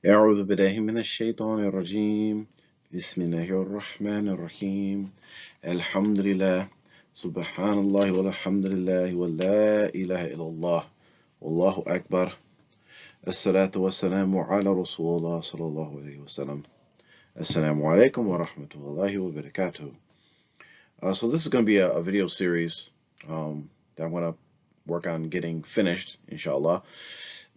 أعوذ بالله من الشيطان الرجيم بسم الله الرحمن الرحيم الحمد لله سبحان الله والحمد لله ولا إله إلا الله والله أكبر الصلاة والسلام على رسول الله صلى الله عليه وسلم Assalamu alaikum wa rahmatullahi wa barakatuh. So this is going to be a video series that I'm going to work on getting finished, inshallah,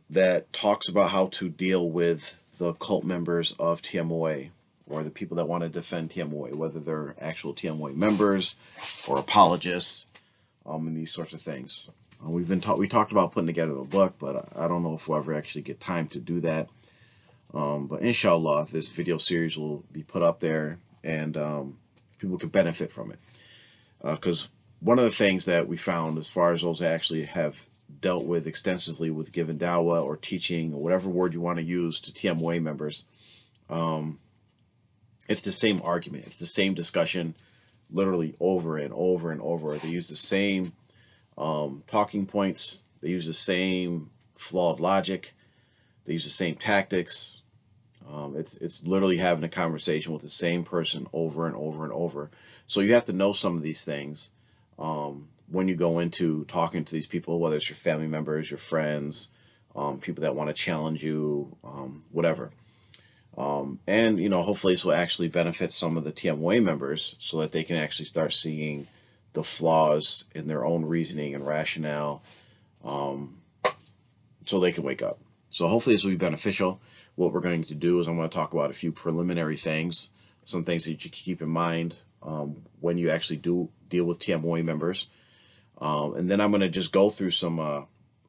that talks about how to deal with the cult members of TMOA, or the people that want to defend TMOA, whether they're actual TMOA members or apologists, and these sorts of things. We talked about putting together the book, but I don't know if we'll ever actually get time to do that. But inshallah, this video series will be put up there, and people can benefit from it. Because one of the things that we found, as far as those that actually have dealt with extensively with giving dawah or teaching or whatever word you want to use to TMOA members, it's the same argument. It's the same discussion, literally over and over and over. They use the same talking points. They use the same flawed logic. They use the same tactics. It's literally having a conversation with the same person over and over and over. So you have to know some of these things when you go into talking to these people, whether it's your family members, your friends, people that want to challenge you, whatever. And hopefully this will actually benefit some of the TMOA members so that they can actually start seeing the flaws in their own reasoning and rationale, so they can wake up. So hopefully this will be beneficial. What we're going to do is I'm going to talk about a few preliminary things, some things that you can keep in mind when you actually do deal with TMOA members. And then I'm going to just go through some,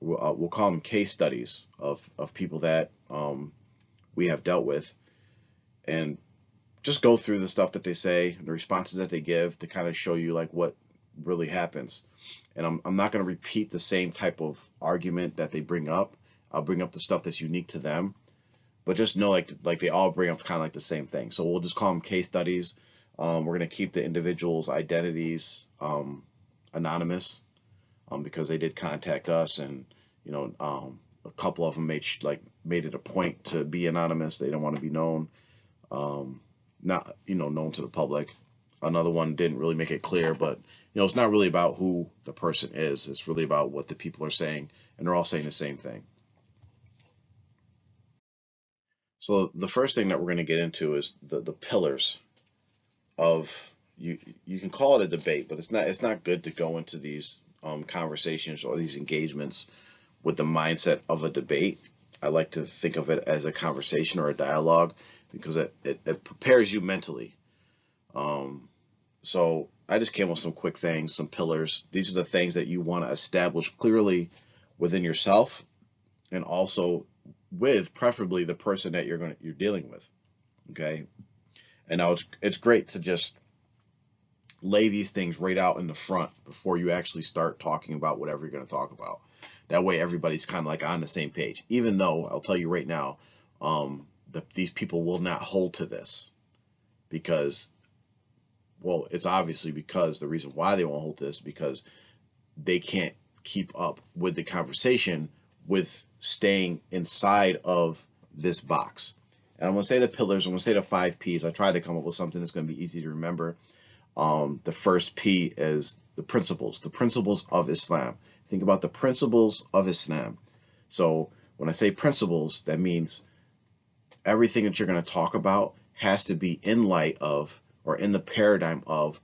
we'll call them case studies of people that we have dealt with, and just go through the stuff that they say, the responses that they give, to kind of show you like what really happens. And I'm not going to repeat the same type of argument that they bring up. I'll bring up the stuff that's unique to them, but just know like they all bring up kind of like the same thing. So we'll just call them case studies. We're going to keep the individuals' identities anonymous because they did contact us, and a couple of them made it a point to be anonymous. They didn't want to be known, not known to the public. Another one didn't really make it clear, but it's not really about who the person is. It's really about what the people are saying, and they're all saying the same thing. So the first thing that we're going to get into is the pillars of, you can call it a debate, but it's not good to go into these conversations or these engagements with the mindset of a debate. I like to think of it as a conversation or a dialogue because it prepares you mentally. So I just came with some quick things, some pillars. These are the things that you want to establish clearly within yourself, and also with preferably the person that you're dealing with. Okay. And now it's great to just lay these things right out in the front before you actually start talking about whatever you're going to talk about. That way everybody's kind of like on the same page, even though I'll tell you right now, these people will not hold to this because, well, it's obviously because the reason why they won't hold to this is because they can't keep up with the conversation with staying inside of this box. And I'm going to say the pillars, I'm going to say the 5 P's. I tried to come up with something that's going to be easy to remember. The first P is the principles of Islam. Think about the principles of Islam. So when I say principles, that means everything that you're going to talk about has to be in light of, or in the paradigm of,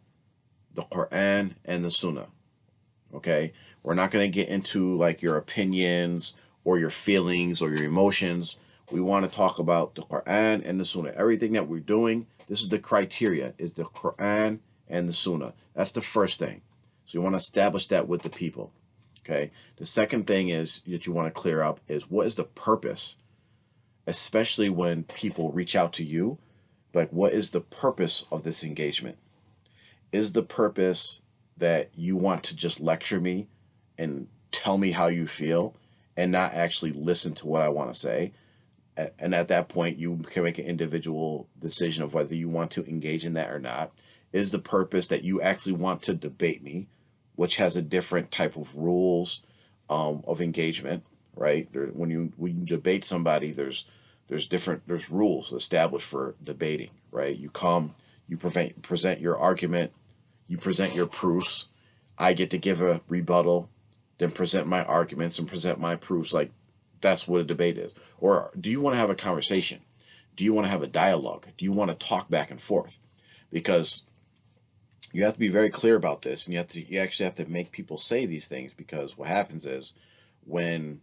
the Quran and the Sunnah. Okay, we're not going to get into like your opinions or your feelings or your emotions. We want to talk about the Quran and the Sunnah. Everything that we're doing, this is the criteria, is the Quran and the Sunnah. That's the first thing. So you want to establish that with the people. Okay. The second thing is that you want to clear up is, what is the purpose, especially when people reach out to you. Like, what is the purpose of this engagement? Is the purpose that you want to just lecture me and tell me how you feel and not actually listen to what I want to say? And at that point, you can make an individual decision of whether you want to engage in that or not. Is the purpose that you actually want to debate me, which has a different type of rules of engagement, right? When you debate somebody, there's There's rules established for debating, right? You come, you present your argument, you present your proofs. I get to give a rebuttal, then present my arguments and present my proofs. Like, that's what a debate is. Or do you want to have a conversation? Do you want to have a dialogue? Do you want to talk back and forth? Because you have to be very clear about this, and you actually have to make people say these things, because what happens is when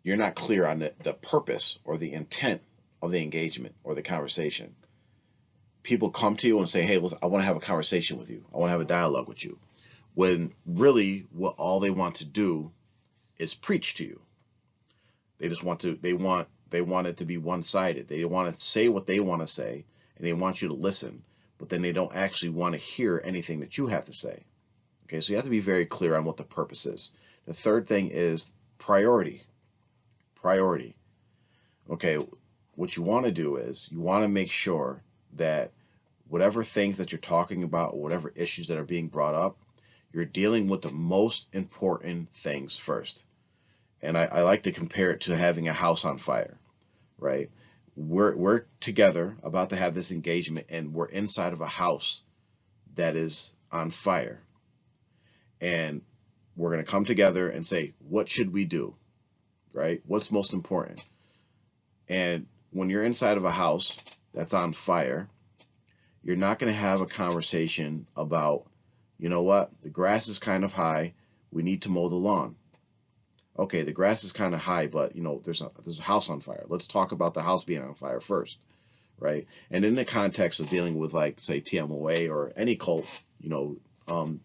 you're not clear on the purpose or the intent of the engagement or the conversation, people come to you and say, hey, listen, I want to have a conversation with you. I want to have a dialogue with you. When really what all they want to do is preach to you. They just want to, they want it to be one-sided. They want to say what they want to say, and they want you to listen, but then they don't actually want to hear anything that you have to say. Okay, so you have to be very clear on what the purpose is. The third thing is priority. Priority. Okay, what you want to do is you want to make sure that whatever things that you're talking about, or whatever issues that are being brought up, you're dealing with the most important things first. And I like to compare it to having a house on fire, right? We're together about to have this engagement, and we're inside of a house that is on fire. And we're going to come together and say, what should we do, right? What's most important? And when you're inside of a house that's on fire, you're not going to have a conversation about, you know what, the grass is kind of high, we need to mow the lawn. Okay, the grass is kind of high, but you know, there's a house on fire. Let's talk about the house being on fire first, right? And in the context of dealing with, like, say, TMOA or any cult, you know,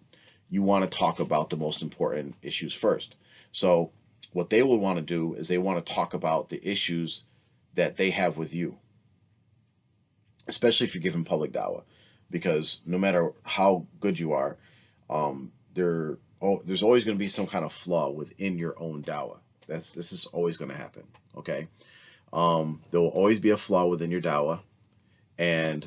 you want to talk about the most important issues first. So what they will want to do is they want to talk about the issues that they have with you, especially if you're giving public dawah, because no matter how good you are, there's always going to be some kind of flaw within your own dawah. This is always going to happen. Okay, there will always be a flaw within your dawah, and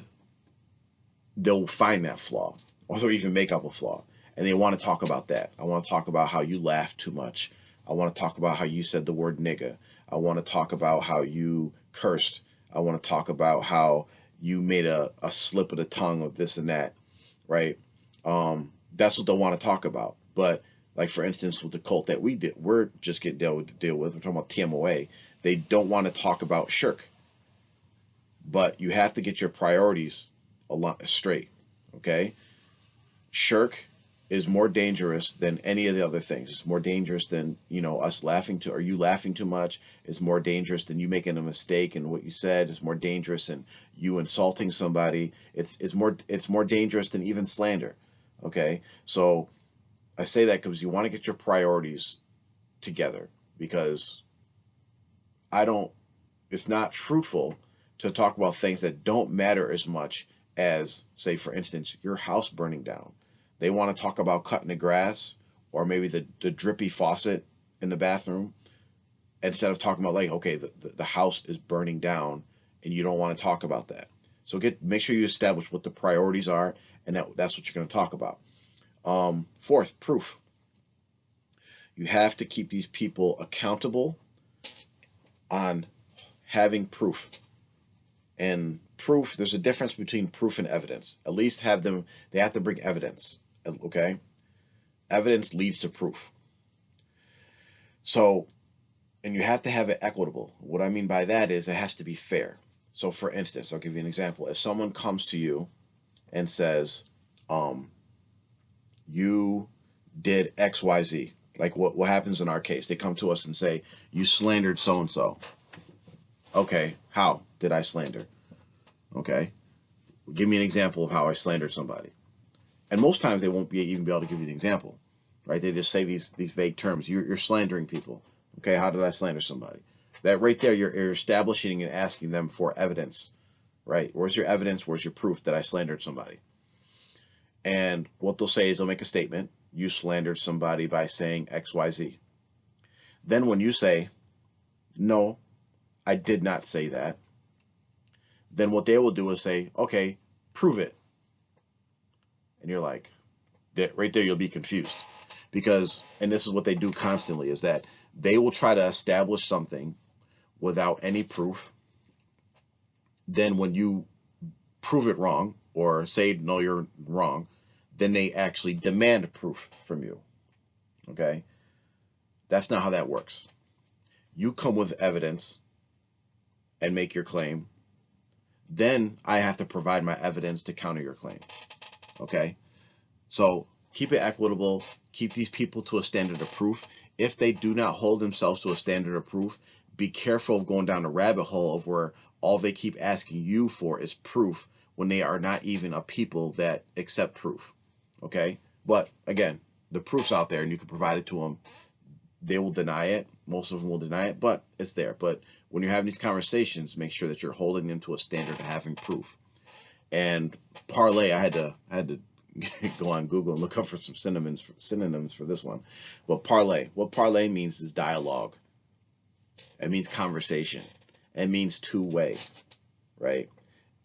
they'll find that flaw, or even make up a flaw, and they want to talk about that. I want to talk about how you laugh too much. I want to talk about how you said the word nigga. I want to talk about how you cursed. I want to talk about how you made a slip of the tongue of this and that, right? That's what they'll want to talk about. But like, for instance, with the cult that we're just getting deal with, we're talking about TMOA. They don't want to talk about shirk, but you have to get your priorities a lot straight. Okay, shirk is more dangerous than any of the other things. It's more dangerous than, you know, us laughing or you laughing too much. It's more dangerous than you making a mistake in what you said. It's more dangerous than you insulting somebody. It's more dangerous than even slander. Okay, so I say that because you want to get your priorities together, because it's not fruitful to talk about things that don't matter as much as, say, for instance, your house burning down. They want to talk about cutting the grass, or maybe the drippy faucet in the bathroom, instead of talking about, like, okay, the house is burning down and you don't want to talk about that. So make sure you establish what the priorities are, and that's what you're going to talk about. Fourth, proof. You have to keep these people accountable on having proof. And proof, there's a difference between proof and evidence. At least they have to bring evidence. Okay? Evidence leads to proof. So, and you have to have it equitable. What I mean by that is it has to be fair. So, for instance, I'll give you an example. If someone comes to you and says, you did X, Y, Z, like what happens in our case, they come to us and say, you slandered so-and-so. Okay, how did I slander? Okay, give me an example of how I slandered somebody. And most times they won't even be able to give you an example, right? They just say these vague terms. You're slandering people. Okay, how did I slander somebody? That right there, you're establishing and asking them for evidence, right? Where's your evidence? Where's your proof that I slandered somebody? And what they'll say is they'll make a statement. You slandered somebody by saying X, Y, Z. Then when you say, no, I did not say that, then what they will do is say, okay, prove it. And you're like, right there, you'll be confused. Because, and this is what they do constantly, is that they will try to establish something without any proof then when you prove it wrong or say, no, you're wrong, then they actually demand proof from you. Okay? That's not how that works. You come with evidence and make your claim. Then I have to provide my evidence to counter your claim. Okay? So keep it equitable. Keep these people to a standard of proof. If they do not hold themselves to a standard of proof, be careful of going down a rabbit hole of where all they keep asking you for is proof when they are not even a people that accept proof. Okay? But again, the proof's out there and you can provide it to them. They will deny it. Most of them will deny it, but it's there. But when you're having these conversations, make sure that you're holding them to a standard of having proof. And parlay, I had to go on Google and look up for some synonyms for this one. But parlay, what parlay means is dialogue. It means conversation. It means two-way, right?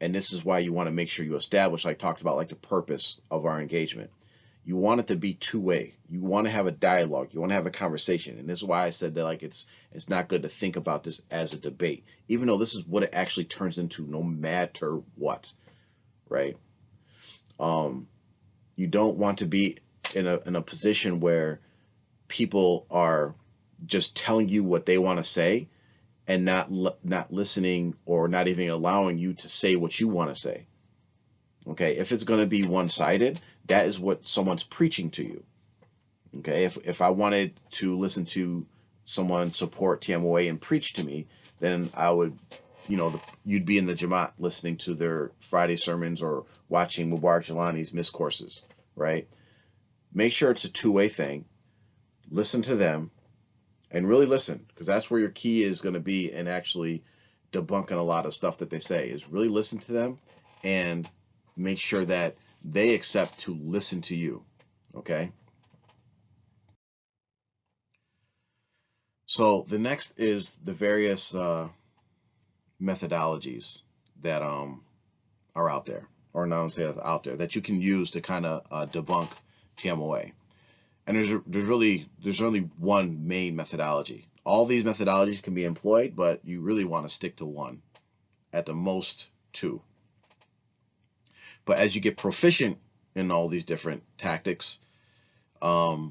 And this is why you want to make sure you establish, like I talked about, like the purpose of our engagement. You want it to be two-way. You want to have a dialogue. You want to have a conversation. And this is why I said that, like, it's not good to think about this as a debate, even though this is what it actually turns into no matter what, right? You don't want to be in a position where people are just telling you what they want to say and not listening or not even allowing you to say what you want to say. Okay, if it's going to be one-sided, that is what someone's preaching to you. Okay, if I wanted to listen to someone support TMOA and preach to me, then I would, you'd be in the Jamaat listening to their Friday sermons or watching Mubarak Jelani's missed courses, right? Make sure it's a two-way thing. Listen to them and really listen, because that's where your key is going to be in actually debunking a lot of stuff that they say, is really listen to them and make sure that they accept to listen to you, okay? So the next is the various methodologies that are out there, or not say out there, that you can use to kind of debunk TMOA. And there's only one main methodology. All these methodologies can be employed, but you really want to stick to one, at the most two. But as you get proficient in all these different tactics, you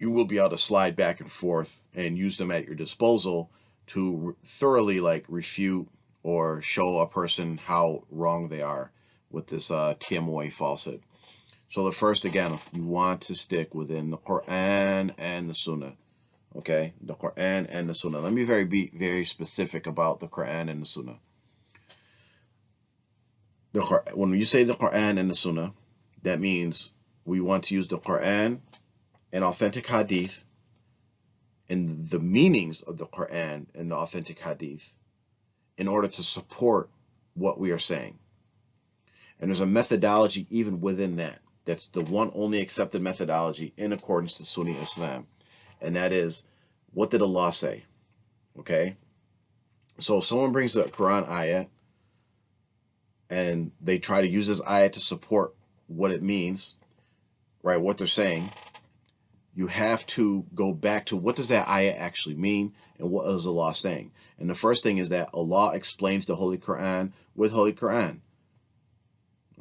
will be able to slide back and forth and use them at your disposal to thoroughly refute or show a person how wrong they are with this TMOA falsehood. So the first, again, you want to stick within the Quran and the Sunnah. Okay, the Quran and the Sunnah. Let me be very specific about the Quran and the Sunnah. When you say the Quran and the Sunnah, that means we want to use the Quran and authentic hadith and the meanings of the Quran and the authentic hadith in order to support what we are saying. And there's a methodology even within that. That's the one only accepted methodology in accordance to Sunni Islam. And that is, what did Allah say? Okay? So if someone brings a Quran ayat and they try to use this ayat to support what it means, right, what they're saying, you have to go back to what does that ayat actually mean and what is Allah saying. And the first thing is that Allah explains the Holy Quran with Holy Quran.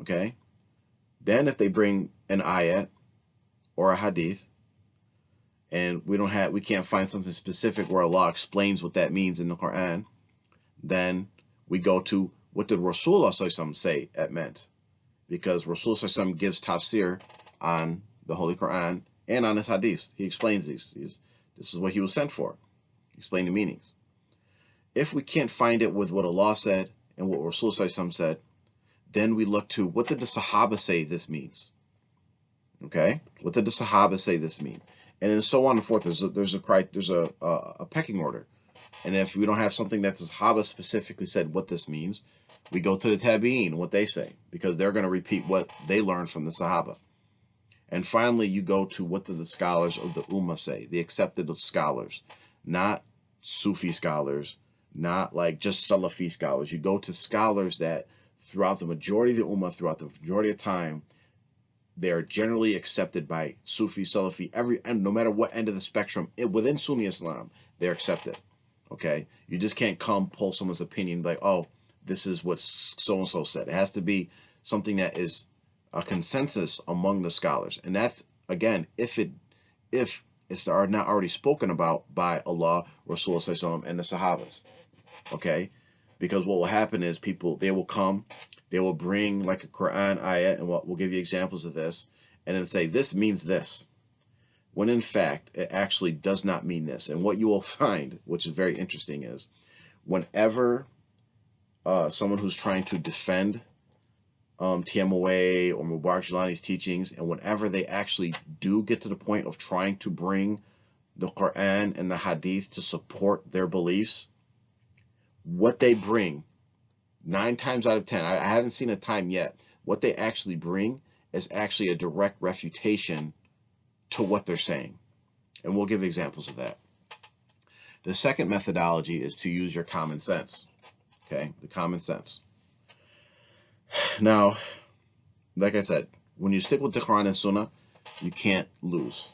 Okay? Then if they bring an ayat or a hadith and we can't find something specific where Allah explains what that means in the Quran, then we go to what did Rasulullah say it meant, because Rasulullah gives tafsir on the Holy Quran and on his hadiths. He explains these. This is what he was sent for. Explain the meanings. If we can't find it with what Allah said and what Rasulullah said, then we look to what did the Sahaba say this means. Okay? What did the Sahaba say this mean? And then so on and forth. There's a pecking order. And if we don't have something that the Sahaba specifically said what this means, we go to the Tabi'een, what they say, because they're going to repeat what they learned from the Sahaba. And finally, you go to what do the scholars of the Ummah say, the accepted scholars, not Sufi scholars, not just Salafi scholars. You go to scholars that throughout the majority of the Ummah, throughout the majority of time, they are generally accepted by Sufi, Salafi, and no matter what end of the spectrum, within Sunni Islam, they're accepted. Okay? You just can't pull someone's opinion like, oh, this is what so-and-so said. It has to be something that is a consensus among the scholars. And that's, again, if they are not already spoken about by Allah, Rasulullah, and the Sahabas. Okay? Because what will happen is people, they will come, they will bring like a Quran ayat, and we'll give you examples of this, and then say, this means this. When in fact, it actually does not mean this. And what you will find, which is very interesting, is whenever someone who's trying to defend TMOA or Mubarak Jelani's teachings, and whenever they actually do get to the point of trying to bring the Quran and the Hadith to support their beliefs, what they bring, 9 times out of 10, I haven't seen a time yet, what they actually bring is actually a direct refutation to what they're saying. And we'll give examples of that. The second methodology is to use your common sense. Okay, the common sense. Now, like I said, when you stick with the Quran and Sunnah, you can't lose.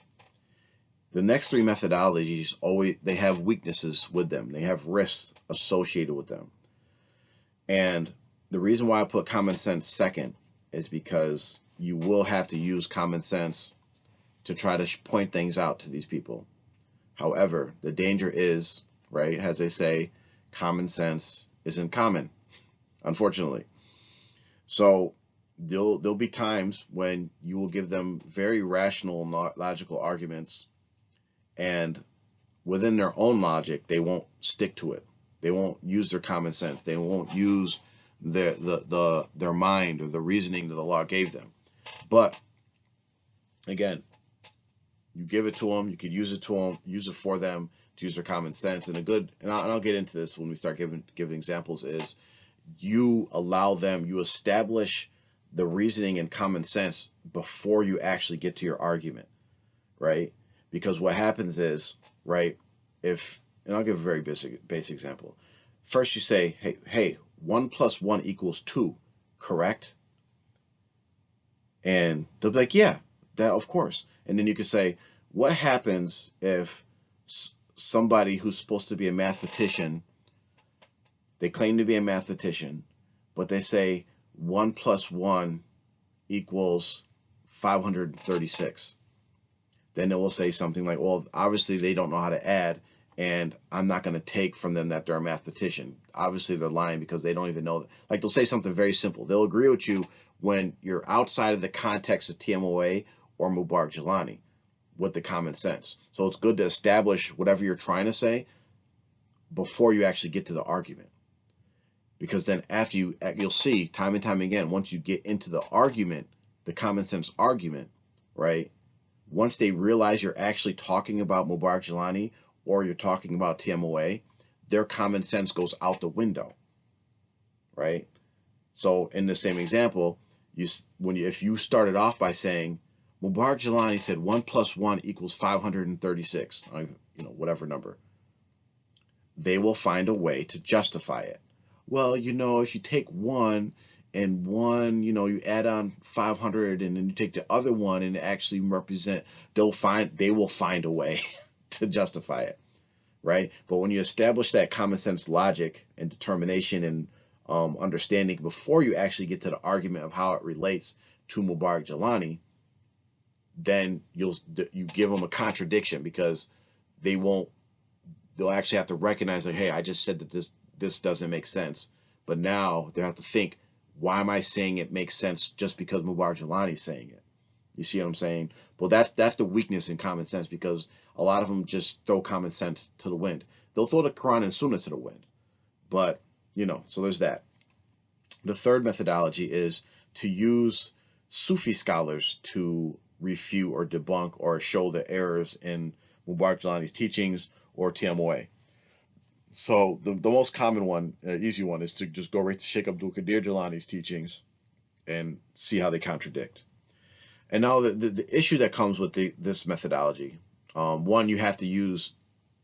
The next 3 methodologies, they have weaknesses with them. They have risks associated with them. And the reason why I put common sense second is because you will have to use common sense to try to point things out to these people. However, the danger is, right, as they say, common sense isn't common, unfortunately. So there'll be times when you will give them very rational and logical arguments, and within their own logic, they won't stick to it. They won't use their common sense. They won't use their mind or the reasoning that Allah gave them. But again, you give it to them, you could use it to them, use it for them to use their common sense. And I'll get into this when we start giving examples, is you allow them, you establish the reasoning and common sense before you actually get to your argument, right? Because what happens is, right, and I'll give a very basic example. First you say, hey, 1 + 1 = 2, correct? And they'll be like, yeah, that of course. And then you could say, what happens if somebody who's supposed to be a mathematician, they claim to be a mathematician, but they say 1 + 1 = 536. Then it will say something like, well, obviously they don't know how to add, and I'm not going to take from them that they're a mathematician. Obviously they're lying because they don't even know that. Like, they'll say something very simple. They'll agree with you when you're outside of the context of TMOA or Mubarak Jelani with the common sense. So it's good to establish whatever you're trying to say before you actually get to the argument. Because then after you'll see time and time again, once you get into the argument, the common sense argument, right? Once they realize you're actually talking about Mubarak Jelani or you're talking about TMOA, their common sense goes out the window, right? So in the same example, if you started off by saying Mubarak Jelani said 1 + 1 = 536, whatever number, they will find a way to justify it. Well, if you take 1 and 1, you add on 500, and then you take the other one and actually represent, they will find a way to justify it, right? But when you establish that common sense logic and determination and understanding before you actually get to the argument of how it relates to Mubarak Jelani, then you give them a contradiction, because they'll actually have to recognize that, hey, I just said that this doesn't make sense, but now they have to think, why am I saying it makes sense just because Mubarak Jelani is saying it? You see what I'm saying? Well, that's the weakness in common sense, because a lot of them just throw common sense to the wind. They'll throw the Quran and Sunnah to the wind, but so there's that. The third methodology is to use Sufi scholars to refute or debunk or show the errors in Mubarak Jelani's teachings or TMOA. So the most common one, easy one, is to just go right to Sheikh Abdul Qadir Jelani's teachings and see how they contradict. And now the issue that comes with this methodology, one, you have to use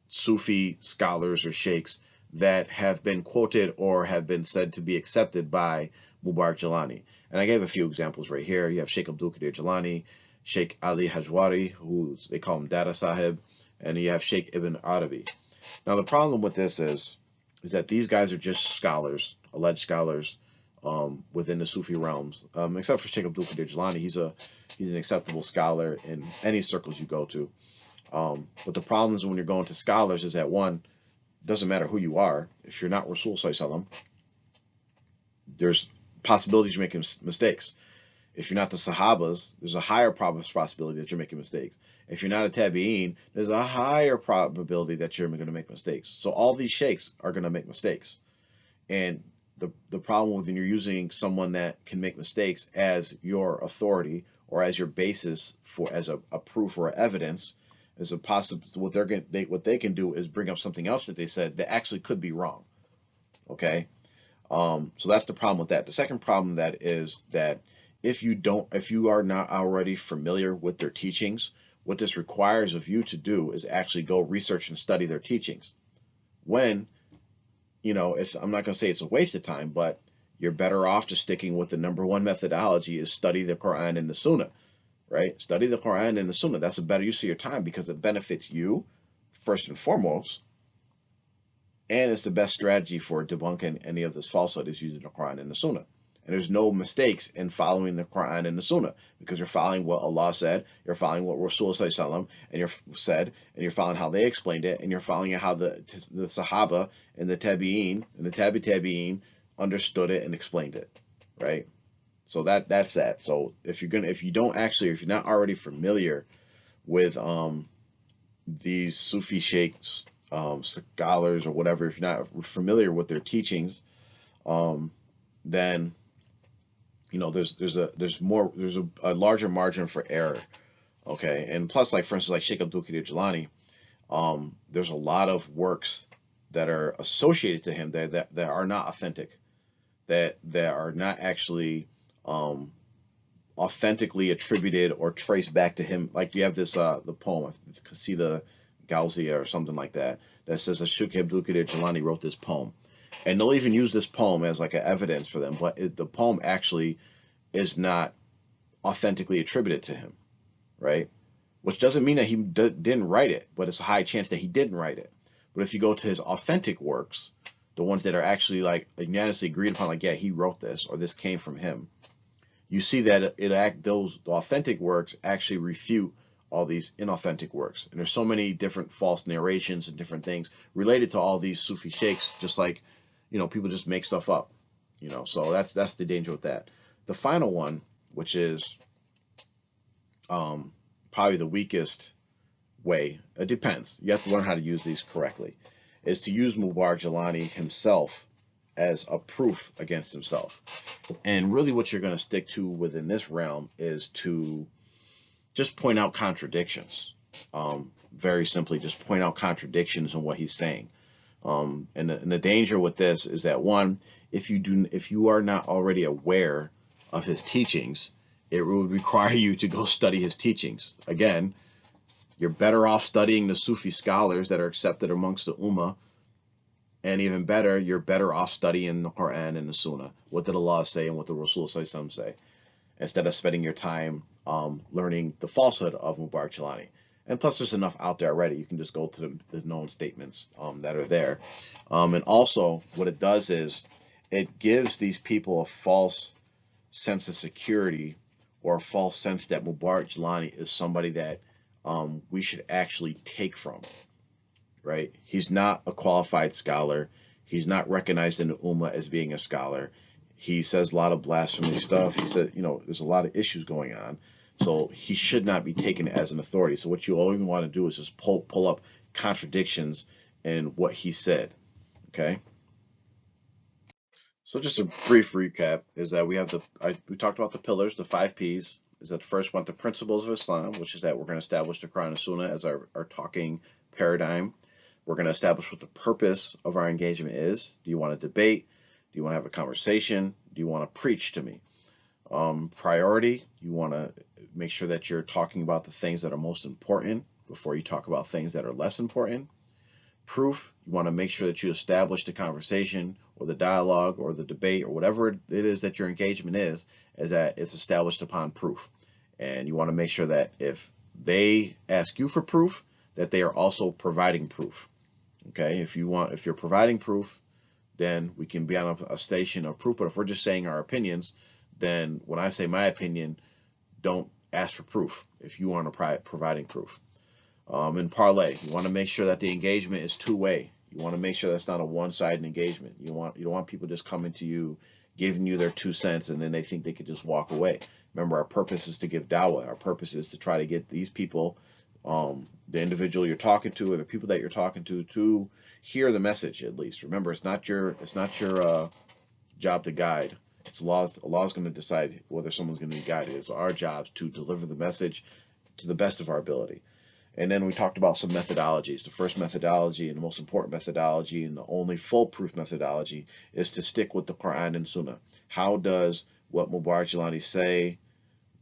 Sufi scholars or sheikhs that have been quoted or have been said to be accepted by Mubarak Jelani. And I gave a few examples right here. You have Sheikh Abdul Qadir Jelani, Sheikh Ali Hajwari, who they call him Dada Sahib, and you have Sheikh Ibn Arabi. Now the problem with this is is that these guys are just scholars, alleged scholars, within the Sufi realms, except for Sheikh Abdul Qadir Jilani. He's an acceptable scholar in any circles you go to. But the problem is when you're going to scholars is that, one, it doesn't matter who you are. If you're not Rasul Sallallahu Alaihi Wasallam, there's possibilities you're making mistakes. If you're not the Sahabas, there's a higher possibility that you're making mistakes. If you're not a Tabi'een, there's a higher probability that you're going to make mistakes. So all these sheikhs are going to make mistakes. And the problem with when you're using someone that can make mistakes as your authority or as your basis for as a proof or evidence is a possible. What they can do is bring up something else that they said that actually could be wrong. Okay, so that's the problem with that. The second problem that is that if you are not already familiar with their teachings, what this requires of you to do is actually go research and study their teachings. When, I'm not going to say it's a waste of time, but you're better off just sticking with the number one methodology is study the Quran and the Sunnah, right? Study the Quran and the Sunnah. That's a better use of your time because it benefits you first and foremost. And it's the best strategy for debunking any of this falsehood is using the Quran and the Sunnah. And there's no mistakes in following the Quran and the Sunnah because you're following what Allah said, you're following what Rasul Sallallahu Alaihi Wasallam and you're following how they explained it, and you're following how the Sahaba and the Tabi'een and the Tabi'een understood it and explained it, right? So that's that. So if you're not already familiar with these Sufi sheikhs, scholars or whatever, if you're not familiar with their teachings, then there's a larger margin for error. Okay, and plus, like for instance, like Sheikh Abdul Qadir Jilani, there's a lot of works that are associated to him that are not authentic, that are not actually authentically attributed or traced back to him. Like you have this the poem, Qasida Gauzia or something like that says that Sheikh Abdul Qadir Jilani wrote this poem. And they'll even use this poem as like an evidence for them, but the poem actually is not authentically attributed to him, right? Which doesn't mean that he didn't write it, but it's a high chance that he didn't write it. But if you go to his authentic works, the ones that are actually like unanimously agreed upon, like, yeah, he wrote this or this came from him, you see that those authentic works actually refute all these inauthentic works. And there's so many different false narrations and different things related to all these Sufi sheikhs, just like, people just make stuff up, so that's the danger with that. The final one, which is probably the weakest way, it depends, you have to learn how to use these correctly, is to use Mubarak Jilani himself as a proof against himself. And really what you're going to stick to within this realm is to just point out contradictions. Very simply, just point out contradictions in what he's saying. And the danger with this is that, one, if you are not already aware of his teachings, it would require you to go study his teachings. Again, you're better off studying the Sufi scholars that are accepted amongst the Ummah, and even better, you're better off studying the Quran and the Sunnah. What did Allah say and what did Rasul say, instead of spending your time learning the falsehood of Mubarak Jilani. And plus, there's enough out there already. You can just go to the known statements that are there. And also, what it does is it gives these people a false sense of security or a false sense that Mubarak Jilani is somebody that we should actually take from, right? He's not a qualified scholar. He's not recognized in the Ummah as being a scholar. He says a lot of blasphemy stuff. He said, there's a lot of issues going on. So he should not be taken as an authority. So what you always want to do is just pull up contradictions in what he said. Okay. So just a brief recap is that we talked about the pillars, the 5 P's. Is that first one, the principles of Islam, which is that we're going to establish the Quran and Sunnah as our talking paradigm. We're going to establish what the purpose of our engagement is. Do you want to debate? Do you want to have a conversation? Do you want to preach to me? Priority, you want to make sure that you're talking about the things that are most important before you talk about things that are less important. Proof, you want to make sure that you establish the conversation or the dialogue or the debate or whatever it is that your engagement is that it's established upon proof. And you want to make sure that if they ask you for proof, that they are also providing proof. Okay, if you're providing proof, then we can be on a station of proof. But if we're just saying our opinions, then when I say my opinion, don't ask for proof if you aren't providing proof. In parlay, you want to make sure that the engagement is two-way. You want to make sure that's not a one-sided engagement. You don't want people just coming to you, giving you their 2 cents, and then they think they could just walk away. Remember, our purpose is to give dawah. Our purpose is to try to get these people, the individual you're talking to, or the people that you're talking to hear the message at least. Remember, it's not your job to guide. It's Allah's going to decide whether someone's going to be guided. It's our job to deliver the message to the best of our ability. And then we talked about some methodologies. The first methodology and the most important methodology and the only foolproof methodology is to stick with the Quran and Sunnah. How does what Mubarak Jilani say,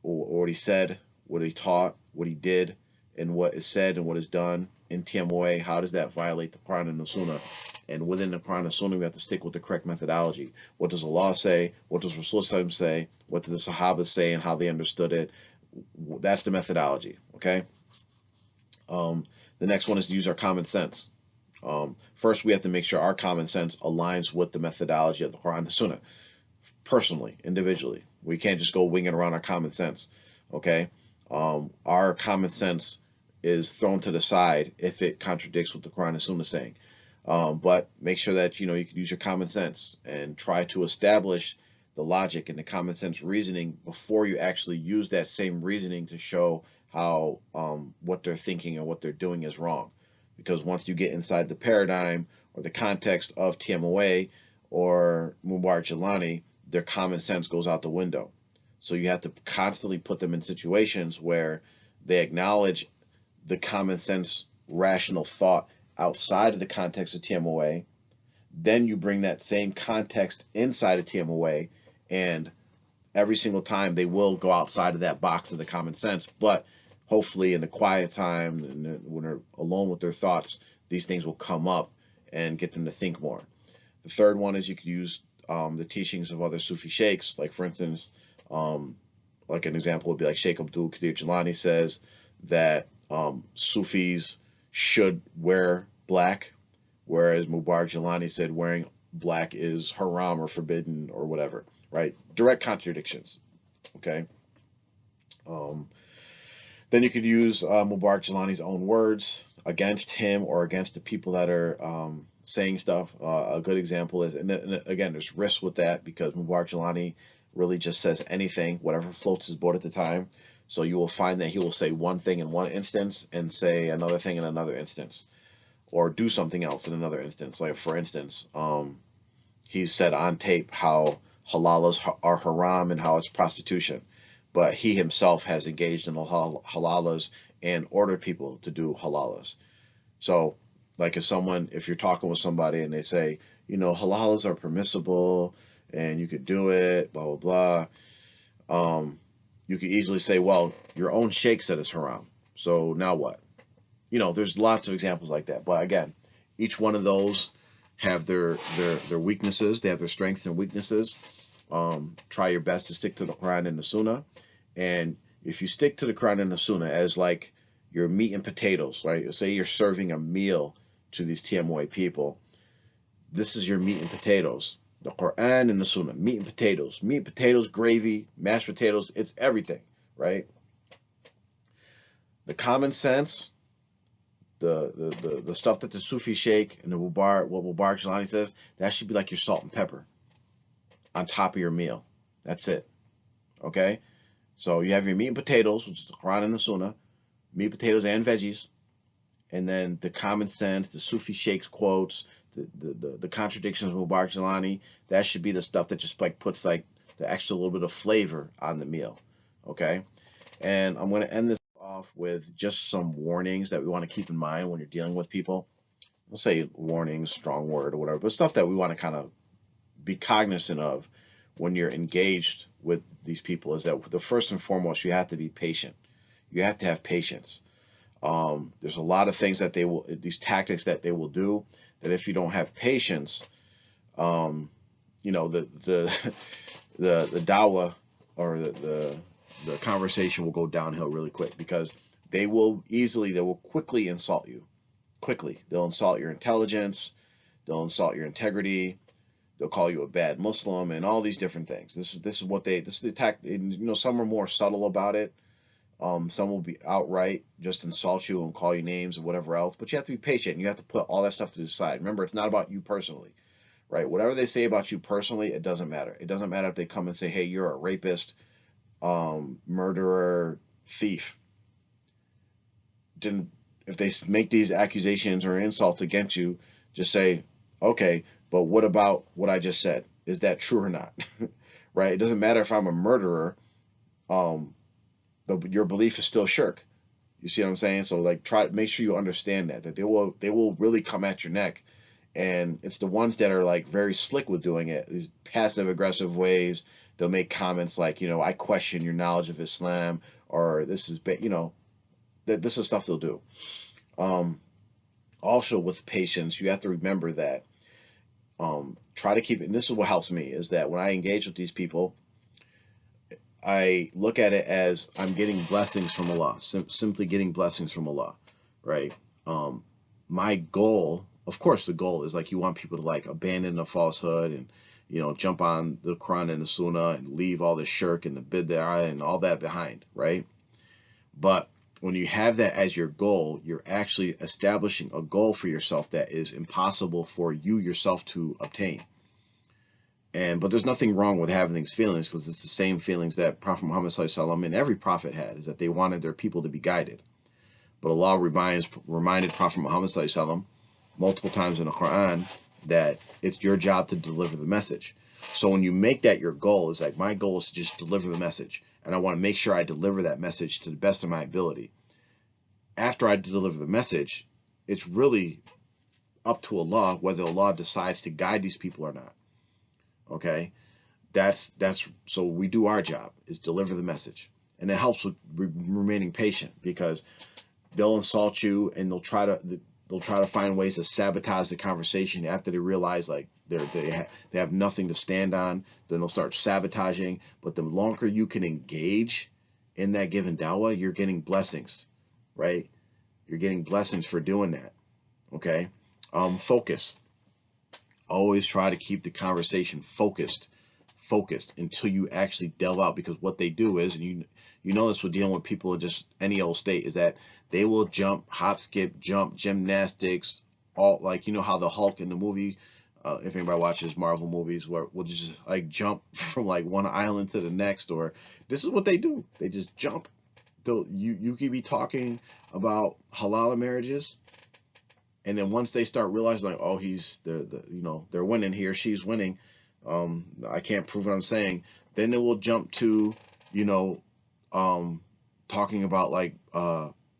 or what he said, what he taught, what he did, and what is said and what is done in TMOA, how does that violate the Quran and the Sunnah? And within the Quran and Sunnah, we have to stick with the correct methodology. What does Allah say? What does Rasul say? What do the Sahabas say and how they understood it? That's the methodology, okay? The next one is to use our common sense. First, we have to make sure our common sense aligns with the methodology of the Quran and the Sunnah. Personally, individually, we can't just go winging around our common sense. Okay, our common sense is thrown to the side if it contradicts what the Quran and Sunnah is saying. But make sure that you can use your common sense and try to establish the logic and the common sense reasoning before you actually use that same reasoning to show how what they're thinking and what they're doing is wrong. Because once you get inside the paradigm or the context of TMOA or Mubarak Jilani, their common sense goes out the window. So you have to constantly put them in situations where they acknowledge the common sense rational thought outside of the context of TMOA. Then you bring that same context inside of TMOA, and every single time they will go outside of that box of the common sense, but hopefully in the quiet time and when they're alone with their thoughts, these things will come up and get them to think more. The third one is you could use the teachings of other Sufi sheikhs. Like for instance, like an example would be like Sheikh Abdul Qadir Jilani says that Sufis should wear black, whereas Mubarak Jilani said wearing black is haram or forbidden or whatever, right? Direct contradictions, okay? Then you could use Mubarak Jilani's own words against him or against the people that are saying stuff. A good example is, and again, there's risks with that because Mubarak Jilani really just says anything, whatever floats his boat at the time. So you will find that he will say one thing in one instance and say another thing in another instance, or do something else in another instance. Like for instance, he's said on tape how halalas are haram and how it's prostitution, but he himself has engaged in halalas and ordered people to do halalas. So like if you're talking with somebody and they say, halalas are permissible and you could do it, blah, blah, blah. You could easily say, well, your own sheikh said it's haram. So now what? There's lots of examples like that. But again, each one of those have their weaknesses. They have their strengths and weaknesses. Try your best to stick to the Quran and the Sunnah. And if you stick to the Quran and the Sunnah as like your meat and potatoes, right? Say you're serving a meal to these TMOA people. This is your meat and potatoes. The Quran and the Sunnah, meat and potatoes, gravy, mashed potatoes, it's everything, right? The common sense, the stuff that the Sufi sheikh and what Mubarak Jilani says, that should be like your salt and pepper on top of your meal. That's it, okay? So you have your meat and potatoes, which is the Quran and the Sunnah, meat, potatoes, and veggies, and then the common sense, the Sufi sheikh's quotes, the contradictions of Mubarak Jilani, that should be the stuff that just like puts like the extra little bit of flavor on the meal, okay? And I'm going to end this off with just some warnings that we want to keep in mind when you're dealing with people. I'll say warnings, strong word or whatever, but stuff that we want to kind of be cognizant of when you're engaged with these people is that the first and foremost, you have to be patient. You have to have patience. There's a lot of things that these tactics that they will do, that if you don't have patience, the dawah or the conversation will go downhill really quick, because they will quickly insult you. Quickly. They'll insult your intelligence, they'll insult your integrity, They'll call you a bad Muslim and all these different things. This is the attack. And, some are more subtle about it. Some will be outright just insult you and call you names or whatever else. But you have to be patient. And you have to put all that stuff to the side. Remember, it's not about you personally, right? Whatever they say about you personally, it doesn't matter. It doesn't matter if they come and say, hey, you're a rapist, murderer, thief. If they make these accusations or insults against you, just say, okay, but what about what I just said? Is that true or not? Right? It doesn't matter if I'm a murderer. But your belief is still shirk. You see what I'm saying? So like, make sure you understand that they will really come at your neck, and it's the ones that are like very slick with doing it. These passive aggressive ways. They'll make comments like, I question your knowledge of Islam, or this is, this is stuff they'll do. Also with patience, you have to remember that, try to keep it, and this is what helps me, is that when I engage with these people, I look at it as I'm getting blessings from Allah, simply getting blessings from Allah, right? My goal, of course, the goal is like you want people to like abandon the falsehood and, jump on the Quran and the Sunnah and leave all the shirk and the bid'ah and all that behind, right? But when you have that as your goal, you're actually establishing a goal for yourself that is impossible for you yourself to obtain. But there's nothing wrong with having these feelings, because it's the same feelings that Prophet Muhammad ﷺ and every prophet had, is that they wanted their people to be guided. But Allah reminded Prophet Muhammad ﷺ multiple times in the Quran that it's your job to deliver the message. So when you make that your goal, it's like, my goal is to just deliver the message, and I want to make sure I deliver that message to the best of my ability. After I deliver the message, it's really up to Allah whether Allah decides to guide these people or not. Okay, so we do our job, is deliver the message, and it helps with remaining patient, because they'll insult you and they'll try to find ways to sabotage the conversation after they realize like they have nothing to stand on. Then they'll start sabotaging. But the longer you can engage in that given dawah, you're getting blessings, right? You're getting blessings for doing that. Okay, focus. Always try to keep the conversation focused until you actually delve out, because what they do is, and you know this with dealing with people in just any old state, is that they will jump, hop, skip, jump, gymnastics, all like, how the Hulk in the movie, if anybody watches Marvel movies, where we'll just like jump from like one island to the next, or this is what they do. They just jump. You could be talking about halal marriages, and then once they start realizing like, oh, they're winning, he or she's winning, I can't prove what I'm saying, then it will jump to, talking about like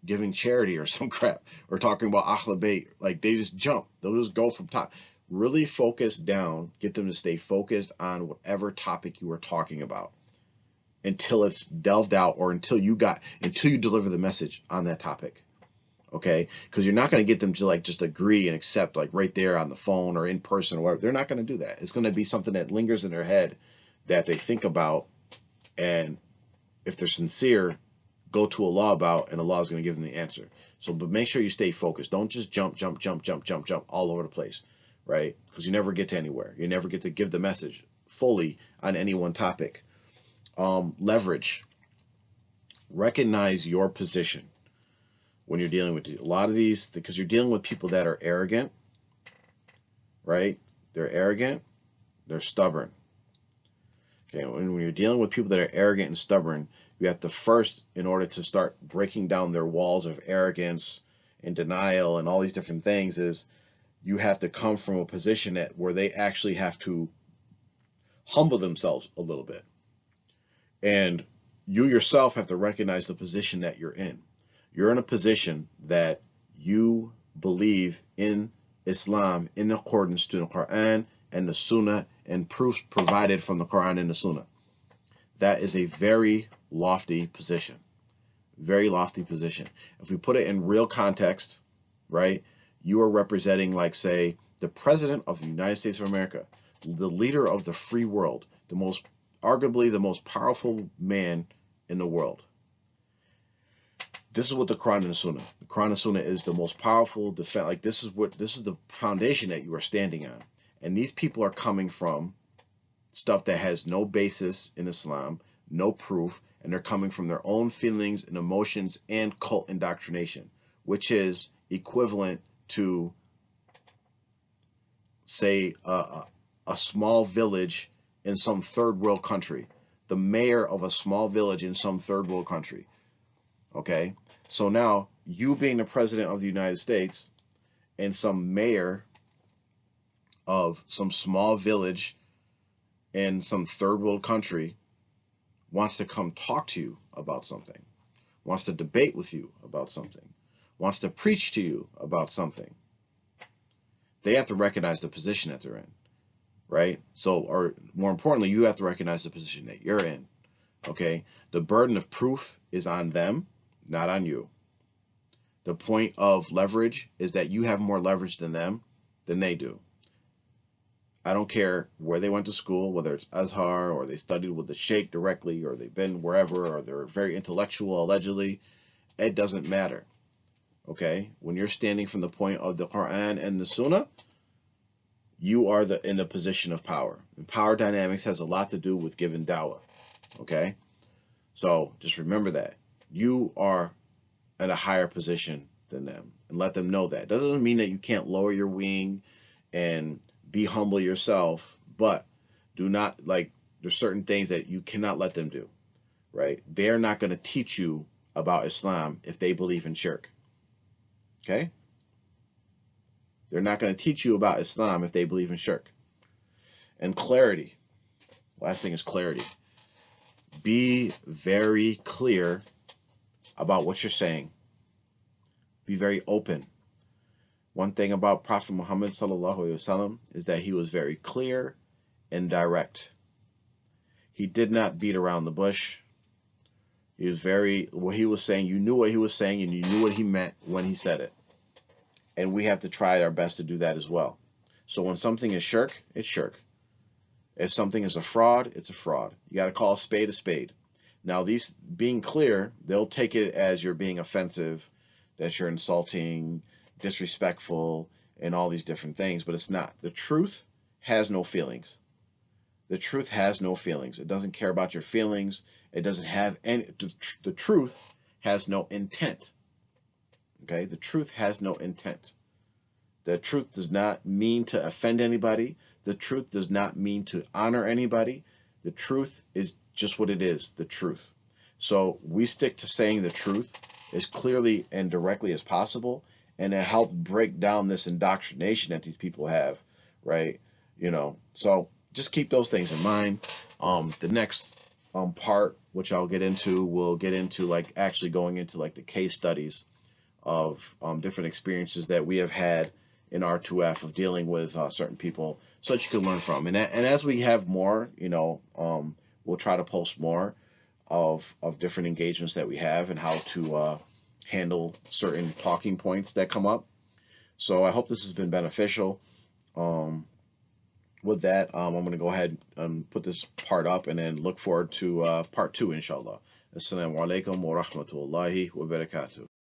giving charity or some crap, or talking about Ahl Bayt. Like, they just jump. They'll just go from top. Really focus down. Get them to stay focused on whatever topic you are talking about until it's delved out, or until you deliver the message on that topic. Okay, because you're not going to get them to like just agree and accept like right there on the phone or in person or whatever. They're not going to do that. It's going to be something that lingers in their head that they think about, and if they're sincere, go to Allah about, and Allah is going to give them the answer. So, but make sure you stay focused. Don't just jump all over the place, right? Because you never get to anywhere. You never get to give the message fully on any one topic. Leverage. Recognize your position when you're dealing with a lot of these, because you're dealing with people that are arrogant, right? They're arrogant, they're stubborn. Okay, when you're dealing with people that are arrogant and stubborn, you have to first, in order to start breaking down their walls of arrogance and denial and all these different things, is you have to come from a position where they actually have to humble themselves a little bit. And you yourself have to recognize the position that you're in. You're in a position that you believe in Islam in accordance to the Quran and the Sunnah, and proofs provided from the Quran and the Sunnah. That is a very lofty position. Very lofty position. If we put it in real context, right, you are representing, like, say, the President of the United States of America, the leader of the free world, arguably the most powerful man in the world. This is what the Quran and the Sunnah. The Quran and Sunnah is the most powerful defense. Like, this is the foundation that you are standing on. And these people are coming from stuff that has no basis in Islam, no proof, and they're coming from their own feelings and emotions and cult indoctrination, which is equivalent to, say, a small village in some third world country, the mayor of a small village in some third world country. Okay, so now you being the president of the United States and some mayor of some small village in some third world country wants to come talk to you about something, wants to debate with you about something, wants to preach to you about something. They have to recognize the position that they're in, right? So, or more importantly, you have to recognize the position that you're in, okay? The burden of proof is on them, not on you. The point of leverage is that you have more leverage than them than they do. I don't care where they went to school, whether it's Azhar or they studied with the Sheikh directly or they've been wherever or they're very intellectual allegedly. It doesn't matter. Okay? When you're standing from the point of the Quran and the Sunnah, you are in the position of power. And power dynamics has a lot to do with giving dawah. Okay? So just remember that. You are at a higher position than them. And let them know that. Doesn't mean that you can't lower your wing and be humble yourself, but do not, like, there's certain things that you cannot let them do, right? They're not going to teach you about Islam if they believe in shirk. Okay? They're not going to teach you about Islam if they believe in shirk. And clarity. Last thing is clarity. Be very clear about what you're saying. Be very open. One thing about Prophet Muhammad sallallahu alaihi wasallam is that he was very clear and direct. He did not beat around the bush. He was what he was saying, you knew what he was saying and you knew what he meant when he said it. And we have to try our best to do that as well. So when something is shirk, it's shirk. If something is a fraud, it's a fraud. You got to call a spade a spade. Now, these being clear, they'll take it as you're being offensive, that you're insulting, disrespectful, and all these different things, but it's not. The truth has no feelings. The truth has no feelings. It doesn't care about your feelings. It doesn't have any. The truth has no intent. Okay? The truth has no intent. The truth does not mean to offend anybody. The truth does not mean to honor anybody. The truth is just what it is, the truth. So we stick to saying the truth as clearly and directly as possible, and to help break down this indoctrination that these people have, right? You know, so just keep those things in mind. The next part, which I'll get into, we'll get into like actually going into like the case studies of different experiences that we have had in R2F of dealing with certain people, so that you can learn from. And as we have more, you know, we'll try to post more of different engagements that we have and how to handle certain talking points that come up. So I hope this has been beneficial. With that, I'm going to go ahead and put this part up and then look forward to part 2, inshallah. Assalamu alaikum wa rahmatullahi wa barakatuh.